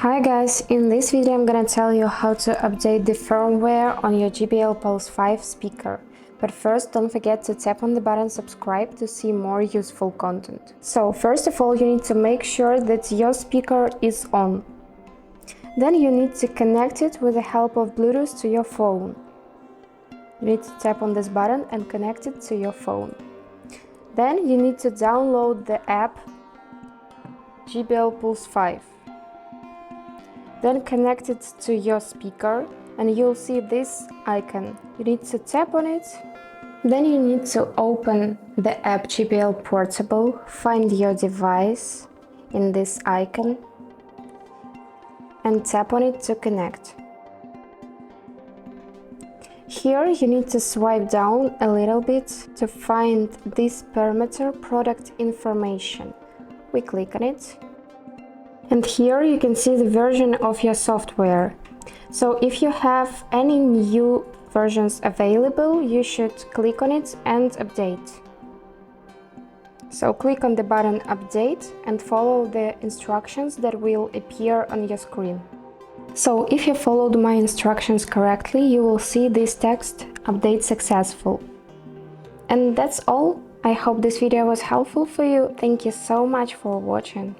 Hi guys, in this video I'm gonna tell you how to update the firmware on your JBL Pulse 5 speaker. But first, don't forget to tap on the button subscribe to see more useful content. So first of all, you need to make sure that your speaker is on. Then you need to connect it with the help of Bluetooth to your phone. You need to tap on this button and connect it to your phone. Then you need to download the app JBL Pulse 5. Then connect it to your speaker and you'll see this icon. You need to tap on it. Then you need to open the app JBL Portable, find your device in this icon and tap on it to connect. Here you need to swipe down a little bit to find this parameter product information. We click on it. And here you can see the version of your software. So if you have any new versions available, you should click on it and update. So click on the button update and follow the instructions that will appear on your screen. So if you followed my instructions correctly, you will see this text update successful. And that's all. I hope this video was helpful for you. Thank you so much for watching.